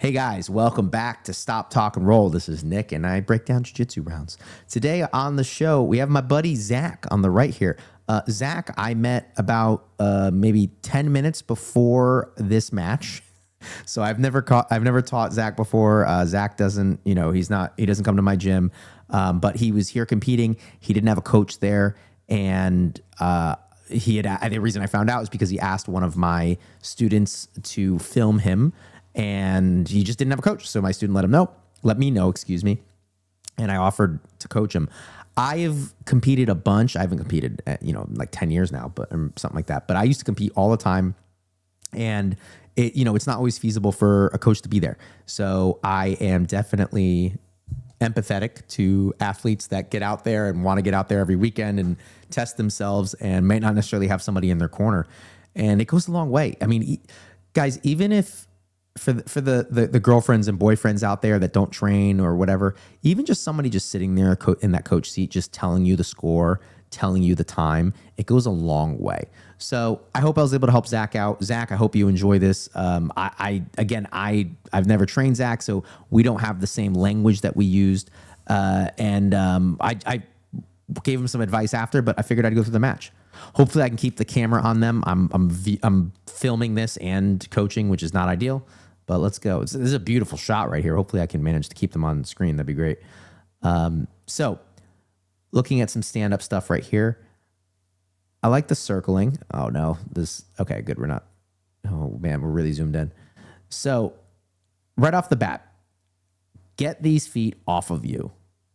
Hey guys, welcome back to Stop, Talk, and Roll. This is Nick, and I break down jiu-jitsu rounds. Today on the show, we have my buddy Zack on the right here. Zack, I met about maybe 10 minutes before this match. So I've never taught Zack before. Zack doesn't, he doesn't come to my gym, but he was here competing. He didn't have a coach there, and the reason I found out is because he asked one of my students to film him, and he just didn't have a coach. So my student let me know, and I offered to coach him. I have competed a bunch. I haven't competed, like 10 years now, but something like that. But I used to compete all the time, and it's not always feasible for a coach to be there. So I am definitely empathetic to athletes that get out there and want to get out there every weekend and test themselves and may not necessarily have somebody in their corner. And it goes a long way. I mean, guys, even if for the girlfriends and boyfriends out there that don't train or whatever, even just somebody just sitting there in that coach seat, just telling you the score, telling you the time, it goes a long way. So I hope I was able to help Zack out. Zack, I hope you enjoy this. I've never trained Zack, so we don't have the same language that we used. I gave him some advice after, but I figured I'd go through the match. Hopefully I can keep the camera on them. I'm filming this and coaching, which is not ideal, but let's go. This is a beautiful shot right here. Hopefully I can manage to keep them on screen. That'd be great. So looking at some stand-up stuff right here. I like the circling. Oh no, okay, good. Oh man, we're really zoomed in. So right off the bat, get these feet off of you,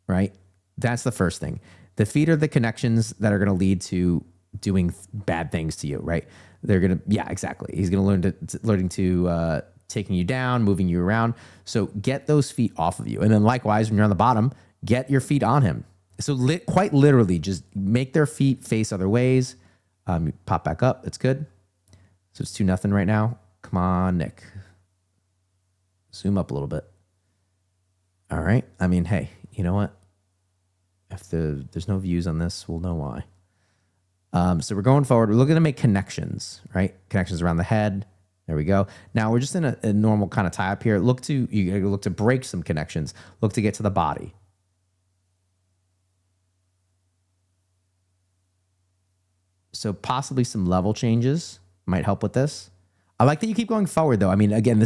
right? That's the first thing. The feet are the connections that are going to lead to doing bad things to you, right? They're going to, yeah, exactly. He's going to learning to taking you down, moving you around. So get those feet off of you. And then likewise, when you're on the bottom, get your feet on him. So quite literally, just make their feet face other ways. Pop back up. That's good. So it's 2-0 right now. Come on, Nick. Zoom up a little bit. All right. I mean, hey, you know what? If there's no views on this, we'll know why. So we're going forward. We're looking to make connections, right? Connections around the head. There we go. Now we're just in a normal kind of tie up here. Look to break some connections. Look to get to the body. So possibly some level changes might help with this. I like that you keep going forward though. I mean, again,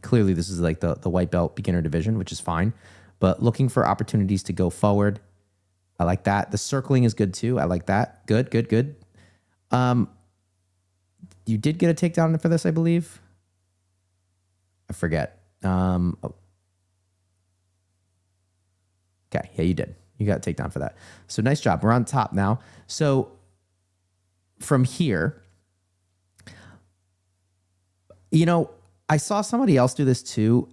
clearly this is like the white belt beginner division, which is fine, but looking for opportunities to go forward. I like that. The circling is good too. I like that. Good. You did get a takedown for this, I believe. I forget. Okay. Yeah, you did. You got a takedown for that. So nice job. We're on top now. So from here, I saw somebody else do this too.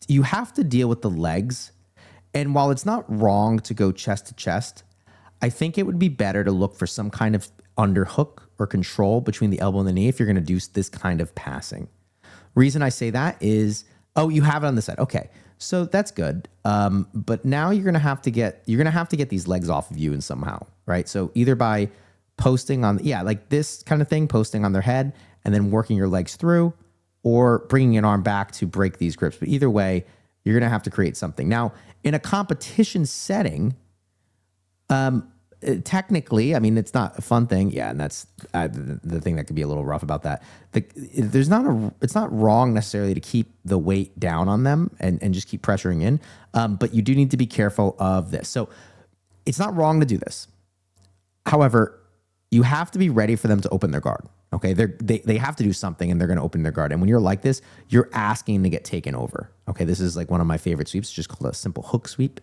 You have to deal with the legs. And while it's not wrong to go chest to chest, I think it would be better to look for some kind of underhook or control between the elbow and the knee if you're going to do this kind of passing. Reason I say that is, you have it on the side. Okay, so that's good. But now you're going to have to get these legs off of you in somehow, right? So either by posting on, like this kind of thing, posting on their head and then working your legs through, or bringing an arm back to break these grips. But either way, you're going to have to create something. Now, in a competition setting, technically, I mean, it's not a fun thing. Yeah, and that's the thing that could be a little rough about that. It's not wrong necessarily to keep the weight down on them and just keep pressuring in, but you do need to be careful of this. So it's not wrong to do this. However, you have to be ready for them to open their guard. Okay, they have to do something and they're going to open their guard. And when you're like this, you're asking to get taken over. Okay, this is like one of my favorite sweeps, just called a simple hook sweep.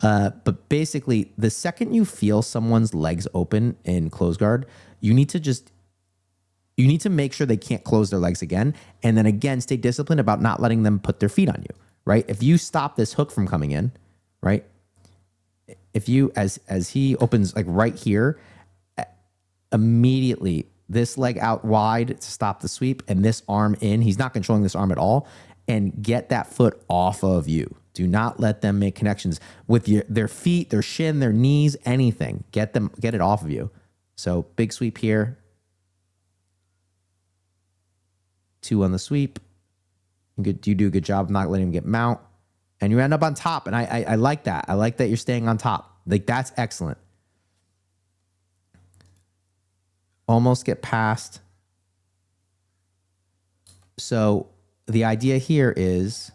But basically, the second you feel someone's legs open in close guard, you need to make sure they can't close their legs again. And then again, stay disciplined about not letting them put their feet on you, right? If you stop this hook from coming in, right? If you, as he opens like right here, immediately this leg out wide to stop the sweep and this arm in, he's not controlling this arm at all, and get that foot off of you. Do not let them make connections with their feet, their shin, their knees, anything. Get it off of you. So big sweep here. 2 on the sweep. You do a good job of not letting him get mount. And you end up on top. And I like that. I like that you're staying on top. Like, that's excellent. Almost get past. So the idea here is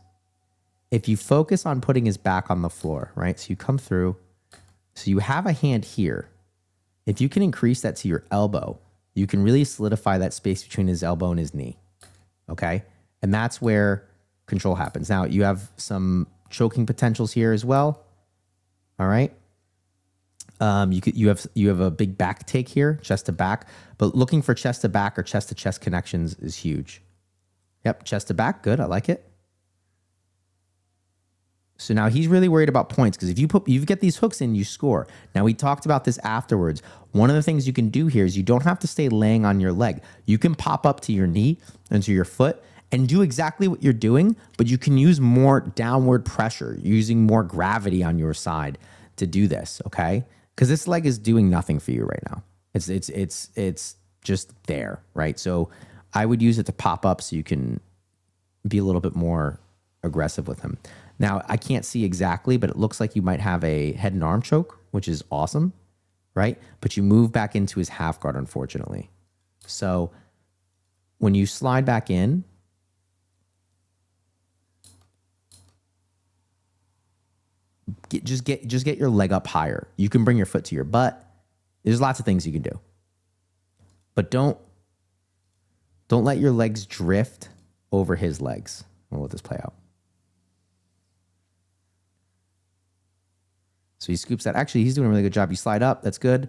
if you focus on putting his back on the floor, right? So you come through. So you have a hand here. If you can increase that to your elbow, you can really solidify that space between his elbow and his knee. Okay? And that's where control happens. Now, you have some choking potentials here as well. All right? You have a big back take here, chest to back, but looking for chest to back or chest to chest connections is huge. Yep, chest to back, good, I like it. So now he's really worried about points because if you get these hooks in, you score. Now, we talked about this afterwards. One of the things you can do here is you don't have to stay laying on your leg. You can pop up to your knee and to your foot and do exactly what you're doing, but you can use more downward pressure, using more gravity on your side to do this, okay? Because this leg is doing nothing for you right now. It's just there, right? So I would use it to pop up so you can be a little bit more aggressive with him. Now, I can't see exactly, but it looks like you might have a head and arm choke, which is awesome, right? But you move back into his half guard, unfortunately. So when you slide back in, just get your leg up higher. You can bring your foot to your butt. There's lots of things you can do. But don't let your legs drift over his legs. We'll let this play out. So he scoops that. Actually, he's doing a really good job. You slide up. That's good.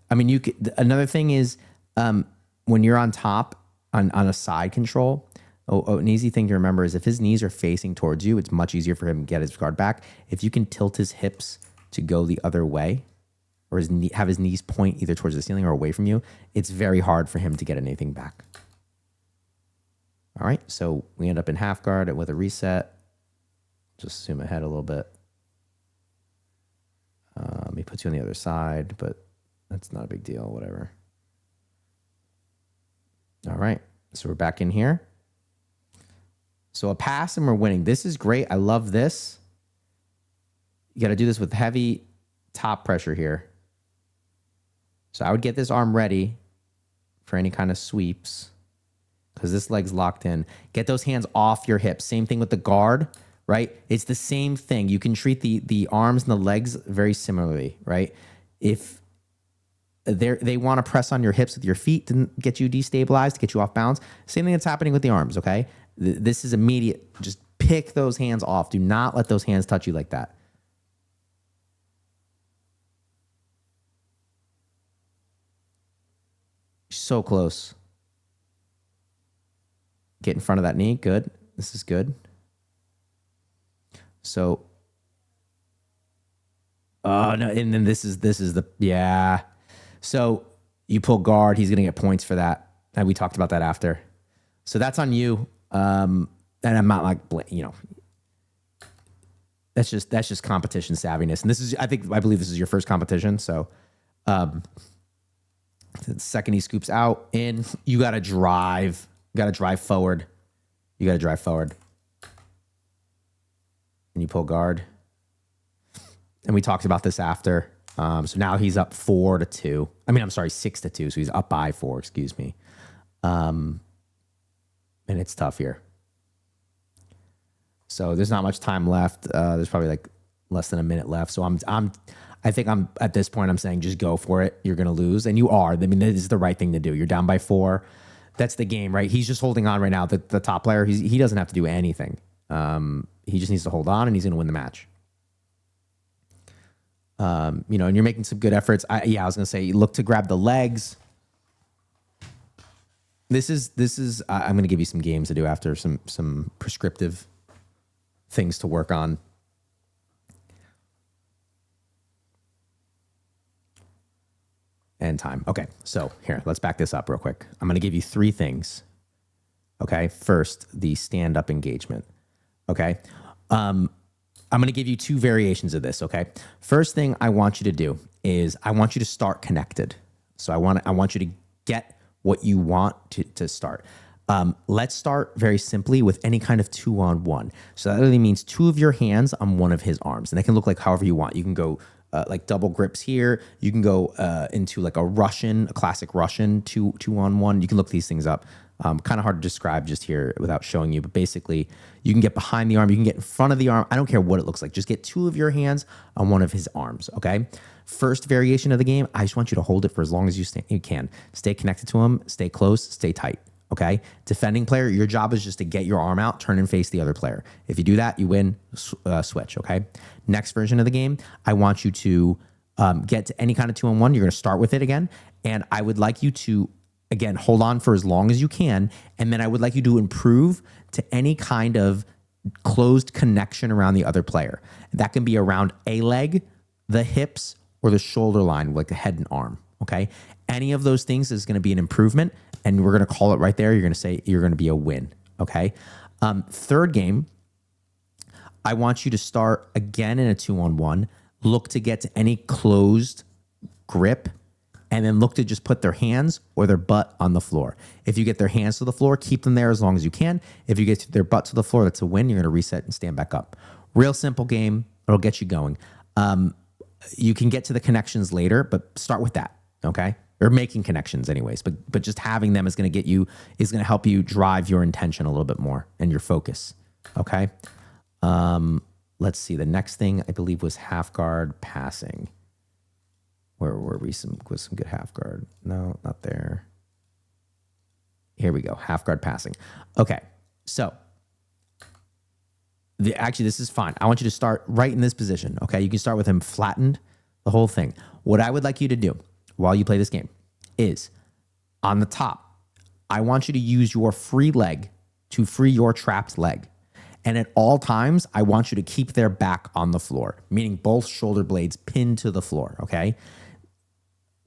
I mean, another thing is when you're on top on a side control, an easy thing to remember is if his knees are facing towards you, it's much easier for him to get his guard back. If you can tilt his hips to go the other way or have his knees point either towards the ceiling or away from you, it's very hard for him to get anything back. All right, so we end up in half guard with a reset. Just zoom ahead a little bit. He puts you on the other side, but that's not a big deal, whatever. All right, so we're back in here. So a pass and we're winning. This is great. I love this. You got to do this with heavy top pressure here. So I would get this arm ready for any kind of sweeps because this leg's locked in. Get those hands off your hips. Same thing with the guard. Right? It's the same thing. You can treat the arms and the legs very similarly, right? If they want to press on your hips with your feet to get you destabilized, to get you off balance, same thing that's happening with the arms, okay? This is immediate. Just pick those hands off. Do not let those hands touch you like that. So close. Get in front of that knee. Good. This is good. So, oh no, and then this is the, yeah. So you pull guard, he's going to get points for that. And we talked about that after. So that's on you. And I'm not like, that's just competition savviness. And this is, I believe this is your first competition. So, the second he scoops out in, you got to drive forward. And you pull guard. And we talked about this after. So now he's up 4-2. I'm sorry, 6-2. So he's up by 4, excuse me. And it's tough here. So there's not much time left. There's probably like less than a minute left. So I think I'm at this point, I'm saying just go for it. You're going to lose. And you are. I mean, this is the right thing to do. You're down by 4. That's the game, right? He's just holding on right now. The top player, he doesn't have to do anything. He just needs to hold on and he's going to win the match. And you're making some good efforts. I was going to say, you look to grab the legs. This is, I'm going to give you some games to do after, some prescriptive things to work on. And time. Okay. So here, let's back this up real quick. I'm going to give you 3 things. Okay. First, the stand-up engagement. Okay. I'm going to give you 2 variations of this. Okay. First thing I want you to do is I want you to start connected. So I want you to get what you want to start. Let's start very simply with any kind of 2-on-1. So that really means two of your hands on one of his arms, and they can look like however you want. You can go like double grips here. You can go into like a classic Russian 2-on-1. You can look these things up. Kind of hard to describe just here without showing you, but basically you can get behind the arm, you can get in front of the arm. I don't care what it looks like. Just get two of your hands on one of his arms, okay? First variation of the game, I just want you to hold it for as long as you can. Stay connected to him, stay close, stay tight, okay? Defending player, your job is just to get your arm out, turn and face the other player. If you do that, you win, switch, okay? Next version of the game, I want you to get to any kind of 2-on-1. You're gonna start with it again, and I would like you to again, hold on for as long as you can. And then I would like you to improve to any kind of closed connection around the other player. That can be around a leg, the hips, or the shoulder line, like the head and arm, okay? Any of those things is gonna be an improvement, and we're gonna call it right there. You're gonna say you're gonna be a win, okay? Third game, I want you to start again in a 2-on-1, look to get to any closed grip, and then look to just put their hands or their butt on the floor. If you get their hands to the floor, keep them there as long as you can. If you get their butt to the floor, that's a win. You're gonna reset and stand back up. Real simple game. It'll get you going. You can get to the connections later, but start with that, okay? Or making connections anyways, but just having them is gonna help you drive your intention a little bit more and your focus, okay? Let's see, the next thing I believe was half guard passing. Where were we with some good half guard? No, not there. Here we go, half guard passing. Okay, so actually this is fine. I want you to start right in this position, okay? You can start with him flattened, the whole thing. What I would like you to do while you play this game is on the top, I want you to use your free leg to free your trapped leg. And at all times, I want you to keep their back on the floor, meaning both shoulder blades pinned to the floor, okay?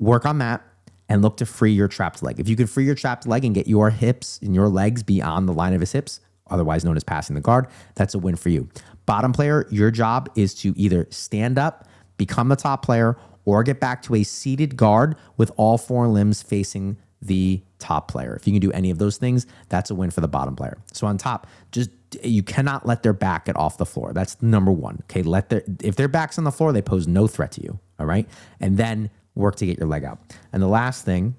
Work on that and look to free your trapped leg. If you can free your trapped leg and get your hips and your legs beyond the line of his hips, otherwise known as passing the guard, that's a win for you. Bottom player, your job is to either stand up, become the top player, or get back to a seated guard with all four limbs facing the top player. If you can do any of those things, that's a win for the bottom player. So on top, you cannot let their back get off the floor. That's number one. Okay, if their back's on the floor, they pose no threat to you. All right, and then work to get your leg out. And the last thing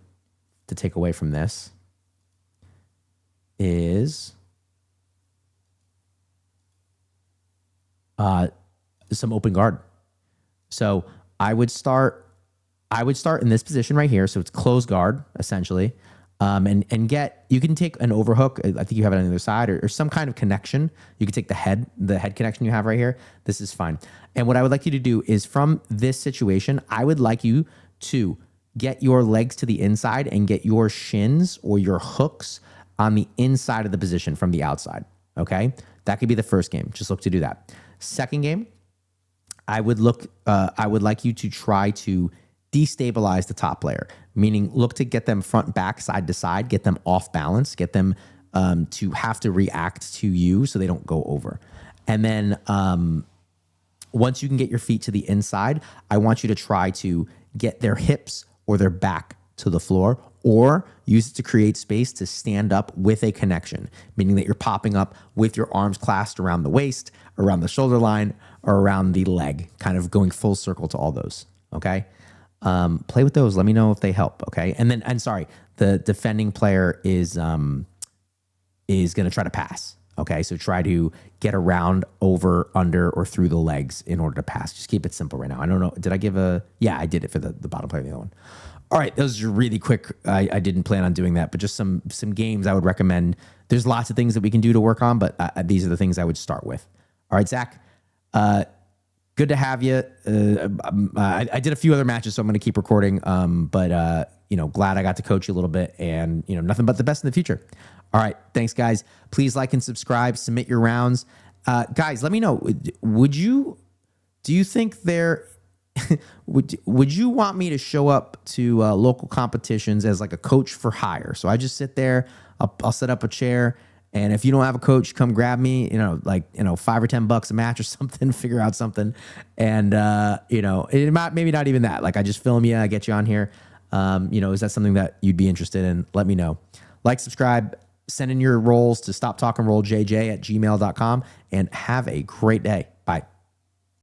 to take away from this is some open guard. So I would start in this position right here. So it's closed guard essentially. And you can take an overhook. I think you have it on the other side or some kind of connection. You can take the head connection you have right here. This is fine. And what I would like you to do is from this situation, I would like you to get your legs to the inside and get your shins or your hooks on the inside of the position from the outside. Okay. That could be the first game. Just look to do that. Second game, I would like you to try to destabilize the top player, meaning look to get them front, back, side to side, get them off balance, get them to have to react to you so they don't go over. And then once you can get your feet to the inside, I want you to try to get their hips or their back to the floor or use it to create space to stand up with a connection, meaning that you're popping up with your arms clasped around the waist, around the shoulder line, or around the leg, kind of going full circle to all those, okay? Play with those. Let me know if they help, okay? And sorry, the defending player is going to try to pass, okay? So try to get around, over, under, or through the legs in order to pass. Just keep it simple right now. I don't know. Did I give yeah, I did it for the bottom player of the other one. All right, those are really quick. I didn't plan on doing that, but just some games I would recommend. There's lots of things that we can do to work on, but these are the things I would start with. All right, Zach, good to have you. I did a few other matches, so I'm going to keep recording. But glad I got to coach you a little bit, and nothing but the best in the future. All right, thanks, guys. Please like and subscribe. Submit your rounds, guys. Let me know. Do you think there? Would you want me to show up to local competitions as like a coach for hire? So I just sit there, I'll set up a chair, and if you don't have a coach, come grab me, $5 or $10 a match or something, figure out something. And, it might, maybe not even that. Like I just film you, I get you on here. Is that something that you'd be interested in? Let me know. Like, subscribe, Send in your rolls to stoptalkandrolljj@gmail.com and have a great day. Bye.